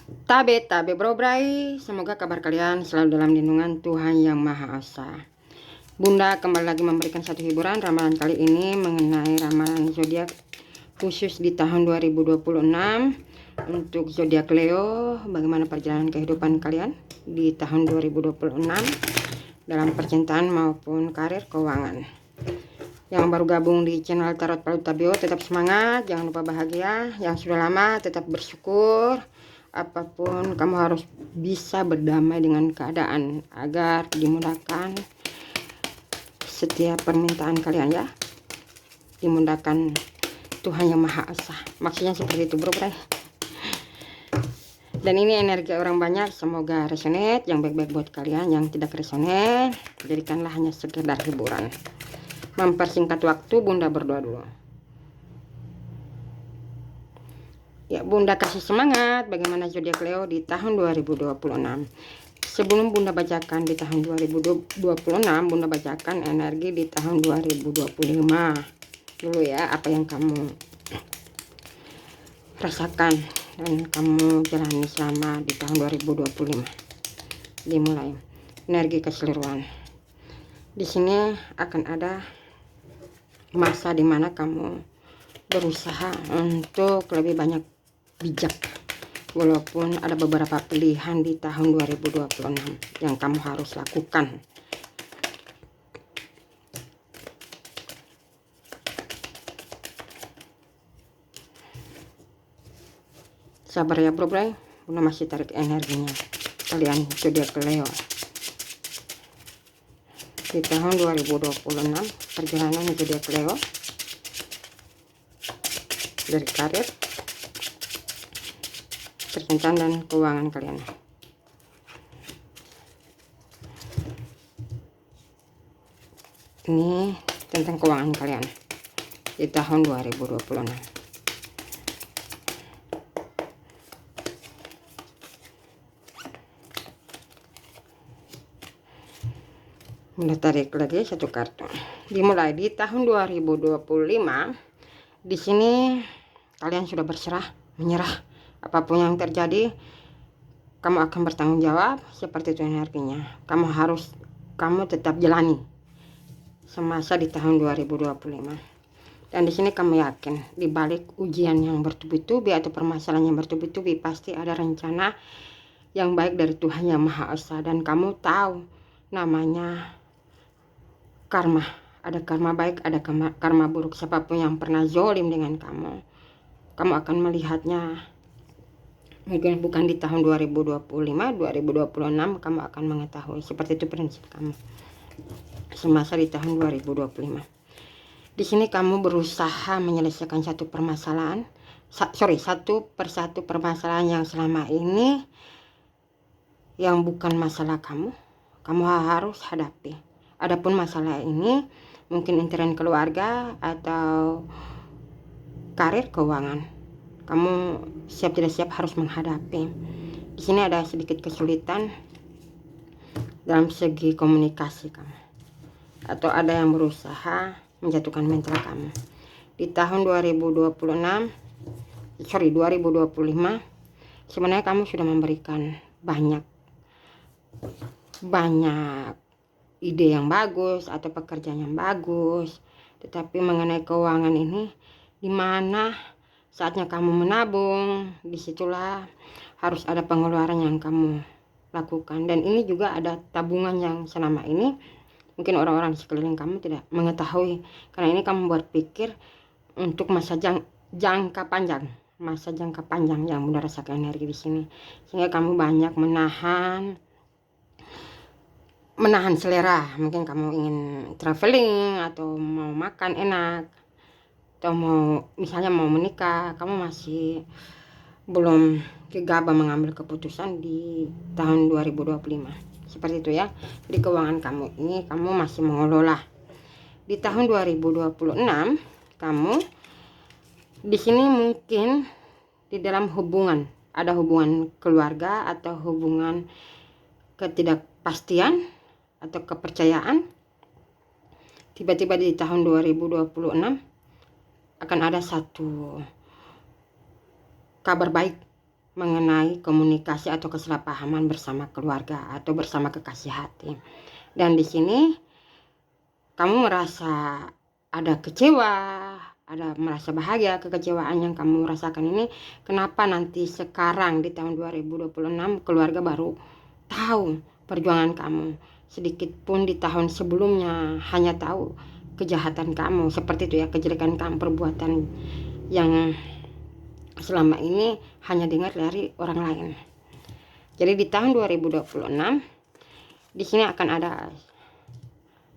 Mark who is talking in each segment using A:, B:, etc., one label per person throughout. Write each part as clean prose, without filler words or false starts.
A: Tabe Brobrai, semoga kabar kalian selalu dalam lindungan Tuhan Yang Maha Esa. Bunda kembali lagi memberikan satu hiburan ramalan kali ini mengenai ramalan zodiak khusus di tahun 2026 untuk zodiak Leo. Bagaimana perjalanan kehidupan kalian di tahun 2026 dalam percintaan maupun karir keuangan. Yang baru gabung di channel Tarot Palu Tabio, tetap semangat, jangan lupa bahagia. Yang sudah lama tetap bersyukur. Apapun kamu harus bisa berdamai dengan keadaan agar dimudahkan setiap permintaan kalian ya. Dimudahkan Tuhan Yang Maha Esa. Maksudnya seperti itu bro. Dan ini energi orang banyak, semoga resonate. Yang baik-baik buat kalian, yang tidak resonate jadikanlah hanya sekedar hiburan. Mempersingkat waktu, Bunda berdoa dulu. Ya, Bunda kasih semangat bagaimana zodiak Leo di tahun 2026. Sebelum Bunda bacakan di tahun 2026, Bunda bacakan energi di tahun 2025 dulu ya, apa yang kamu rasakan dan kamu jalani selama di tahun 2025. Dimulai energi keseluruhan. Di sini akan ada masa dimana kamu berusaha untuk lebih banyak bijak, walaupun ada beberapa pilihan di tahun 2026 yang kamu harus lakukan. Sabar ya bro, Bunda masih tarik energinya kalian zodiak Leo di tahun 2026. Perjalanan zodiak Leo dari karir, percintaan dan keuangan kalian. Ini tentang keuangan kalian di tahun 2026. Bunda tarik lagi satu kartu. Dimulai di tahun 2025. Di sini kalian sudah berserah, menyerah. Apapun yang terjadi, kamu akan bertanggung jawab. Seperti itu energinya. Kamu tetap jalani semasa di tahun 2025. Dan di sini kamu yakin di balik ujian yang bertubi-tubi atau permasalahan yang bertubi-tubi pasti ada rencana yang baik dari Tuhan Yang Maha Esa, dan kamu tahu namanya karma. Ada karma baik, ada karma buruk. Siapapun yang pernah zolim dengan kamu akan melihatnya. Mungkin bukan di tahun 2025, 2026 kamu akan mengetahui. Seperti itu prinsip kamu semasa di tahun 2025. Di sini kamu berusaha menyelesaikan satu permasalahan, satu persatu permasalahan yang selama ini yang bukan masalah kamu harus hadapi. Adapun masalah ini mungkin intern keluarga atau karir keuangan, kamu siap tidak siap harus menghadapi. Di sini ada sedikit kesulitan dalam segi komunikasi kamu, atau ada yang berusaha menjatuhkan mental kamu. Di tahun 2025 sebenarnya kamu sudah memberikan banyak ide yang bagus atau pekerjaan yang bagus, tetapi mengenai keuangan ini, dimana saatnya kamu menabung, disitulah harus ada pengeluaran yang kamu lakukan. Dan ini juga ada tabungan yang selama ini mungkin orang-orang di sekeliling kamu tidak mengetahui, karena ini kamu berpikir untuk masa jangka panjang yang Bunda rasakan energi di sini, sehingga kamu banyak menahan selera. Mungkin kamu ingin traveling atau mau makan enak, atau misalnya mau menikah, kamu masih belum gegabah mengambil keputusan di tahun 2025. Seperti itu ya. Jadi keuangan kamu ini kamu masih mengelola. Di tahun 2026 kamu di sini mungkin di dalam hubungan, ada hubungan keluarga atau hubungan ketidakpastian atau kepercayaan. Tiba-tiba di tahun 2026 akan ada satu kabar baik mengenai komunikasi atau kesalahpahaman bersama keluarga atau bersama kekasih hati. Dan di sini kamu merasa ada kecewa, ada merasa bahagia. Kekecewaan yang kamu rasakan ini kenapa nanti sekarang di tahun 2026 keluarga baru tahu perjuangan kamu. Sedikit pun di tahun sebelumnya hanya tahu kejahatan kamu, seperti itu ya, kejelekan kamu, perbuatan yang selama ini hanya dengar dari orang lain. Jadi di tahun 2026 di sini akan ada,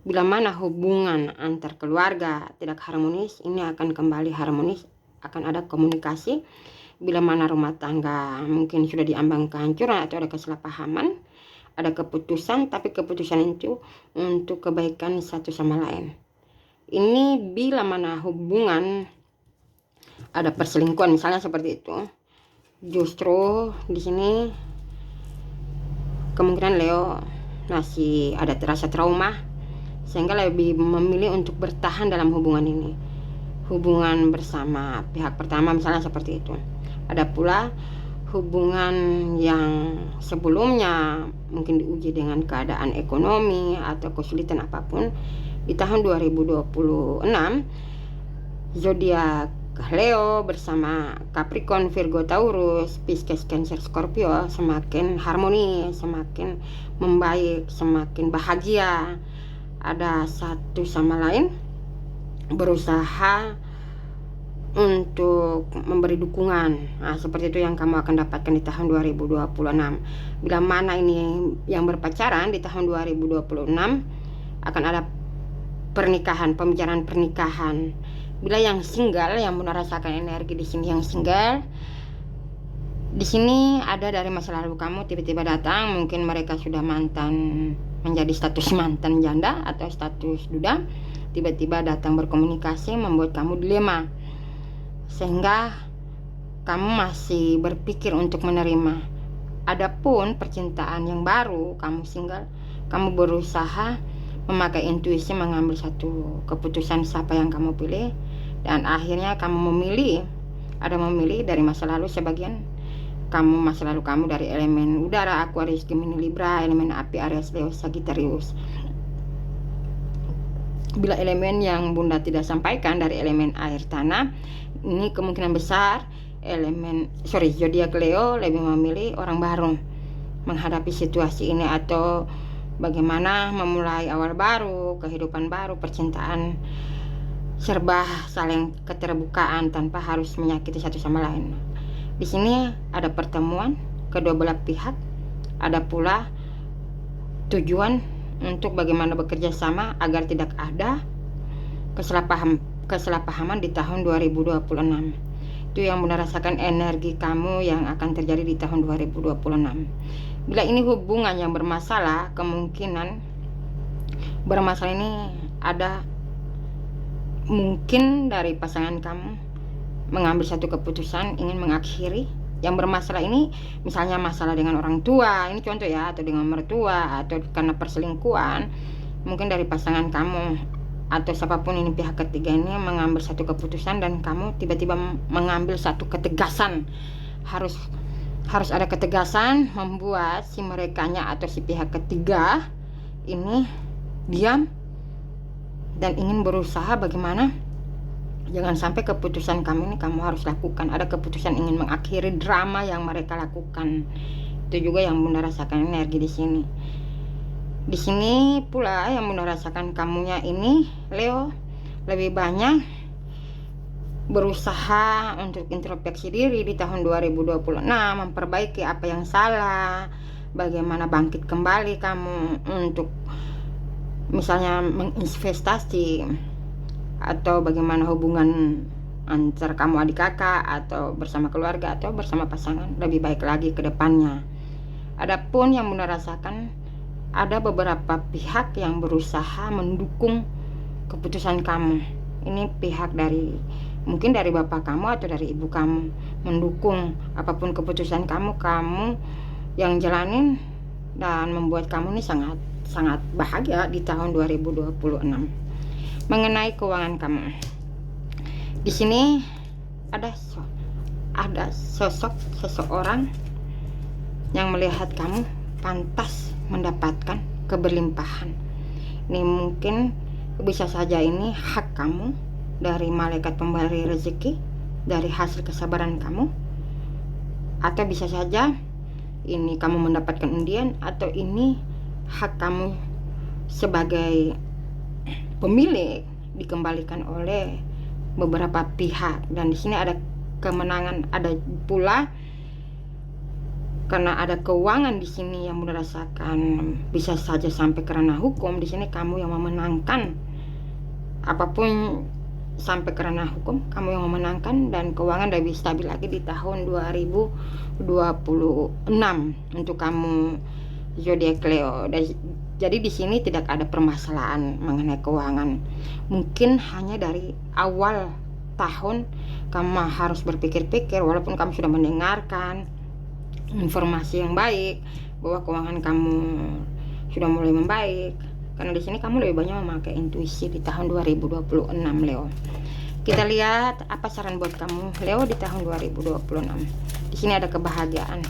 A: bila mana hubungan antar keluarga tidak harmonis, ini akan kembali harmonis, akan ada komunikasi. Bila mana rumah tangga mungkin sudah diambang kehancuran atau ada kesalahpahaman, ada keputusan, tapi keputusan itu untuk kebaikan satu sama lain. Ini bila mana hubungan ada perselingkuhan misalnya seperti itu, justru di sini kemungkinan Leo masih ada terasa trauma, sehingga lebih memilih untuk bertahan dalam hubungan ini, hubungan bersama pihak pertama misalnya seperti itu. Ada pula hubungan yang sebelumnya mungkin diuji dengan keadaan ekonomi atau kesulitan apapun. Di tahun 2026 zodiak Leo bersama Capricorn, Virgo, Taurus, Pisces, Cancer, Scorpio semakin harmoni, semakin membaik, semakin bahagia. Ada satu sama lain berusaha untuk memberi dukungan. Nah, seperti itu yang kamu akan dapatkan di tahun 2026. Bila mana ini yang berpacaran di tahun 2026 akan ada pernikahan, pembicaraan pernikahan. Bila yang single yang merasakan energi di sini, yang single di sini ada dari masa lalu kamu tiba-tiba datang, mungkin mereka sudah mantan, menjadi status mantan janda atau status duda, tiba-tiba datang berkomunikasi membuat kamu dilema, sehingga kamu masih berpikir untuk menerima. Adapun percintaan yang baru, kamu single, kamu berusaha memakai intuisi mengambil satu keputusan siapa yang kamu pilih, dan akhirnya kamu memilih dari masa lalu sebagian. Masa lalu kamu dari elemen udara, Aquarius, Gemini, Libra, elemen api, Aries, Leo, Sagittarius. Bila elemen yang Bunda tidak sampaikan dari elemen air, tanah, ini kemungkinan besar zodiak Leo lebih memilih orang baru menghadapi situasi ini, atau bagaimana memulai awal baru, kehidupan baru, percintaan serba saling keterbukaan tanpa harus menyakiti satu sama lain. Di sini ada pertemuan kedua belah pihak, ada pula tujuan untuk bagaimana bekerja sama agar tidak ada kesalahpahaman di tahun 2026. Itu yang Bunda rasakan energi kamu yang akan terjadi di tahun 2026. Bila ini hubungan yang bermasalah, kemungkinan bermasalah ini ada mungkin dari pasangan kamu mengambil satu keputusan ingin mengakhiri yang bermasalah ini, misalnya masalah dengan orang tua, ini contoh ya, atau dengan mertua, atau karena perselingkuhan. Mungkin dari pasangan kamu atau siapapun ini, pihak ketiga ini mengambil satu keputusan dan kamu tiba-tiba mengambil satu ketegasan. Harus ada ketegasan membuat si merekanya atau si pihak ketiga ini diam dan ingin berusaha bagaimana jangan sampai keputusan kamu ini kamu harus lakukan. Ada keputusan ingin mengakhiri drama yang mereka lakukan. Itu juga yang Bunda rasakan energi di sini. Di sini pula yang Bunda rasakan kamunya ini Leo lebih banyak berusaha untuk introspeksi diri di tahun 2026, memperbaiki apa yang salah, bagaimana bangkit kembali kamu untuk misalnya menginvestasi, atau bagaimana hubungan antar kamu adik kakak atau bersama keluarga atau bersama pasangan lebih baik lagi ke depannya. Adapun yang Bunda rasakan ada beberapa pihak yang berusaha mendukung keputusan kamu. Ini pihak dari mungkin dari bapak kamu atau dari ibu kamu mendukung apapun keputusan kamu yang jalanin dan membuat kamu ini sangat bahagia di tahun 2026. Mengenai keuangan kamu, di sini ada sosok seseorang yang melihat kamu pantas mendapatkan keberlimpahan. Ini mungkin bisa saja ini hak kamu dari malaikat pemberi rezeki, dari hasil kesabaran kamu, atau bisa saja ini kamu mendapatkan undian, atau ini hak kamu sebagai pemilik dikembalikan oleh beberapa pihak. Dan di sini ada kemenangan, ada pula karena ada keuangan di sini yang merasakan, bisa saja sampai kerana hukum. Di sini kamu yang memenangkan, apapun sampai kerana hukum kamu yang memenangkan, dan keuangan lebih stabil lagi di tahun 2026 untuk kamu zodiak Leo. Jadi di sini tidak ada permasalahan mengenai keuangan. Mungkin hanya dari awal tahun kamu harus berpikir-pikir, walaupun kamu sudah mendengarkan informasi yang baik bahwa keuangan kamu sudah mulai membaik, karena di sini kamu lebih banyak memakai intuisi di tahun 2026 Leo. Kita lihat apa saran buat kamu Leo di tahun 2026. Di sini ada kebahagiaan.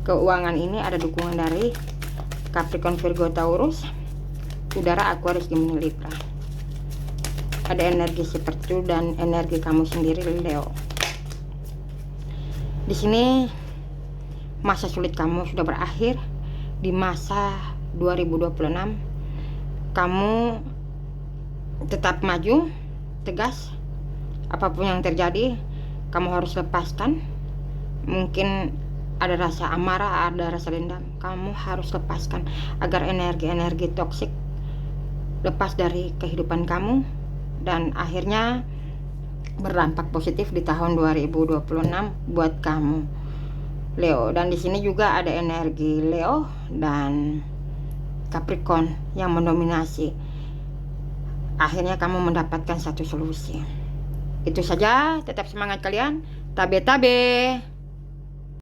A: Keuangan ini ada dukungan dari Capricorn, Virgo, Taurus, udara, Aquarius, Gemini, Libra. Ada energi seperti itu dan energi kamu sendiri Leo. Di sini masa sulit kamu sudah berakhir. Di masa 2026 kamu tetap maju, tegas. Apapun yang terjadi kamu harus lepaskan. Mungkin ada rasa amarah, ada rasa dendam, kamu harus lepaskan agar energi-energi toksik lepas dari kehidupan kamu dan akhirnya berdampak positif di tahun 2026 buat kamu Leo. Dan di sini juga ada energi Leo dan Capricorn yang mendominasi. Akhirnya kamu mendapatkan satu solusi. Itu saja, tetap semangat kalian. Tabe-tabe.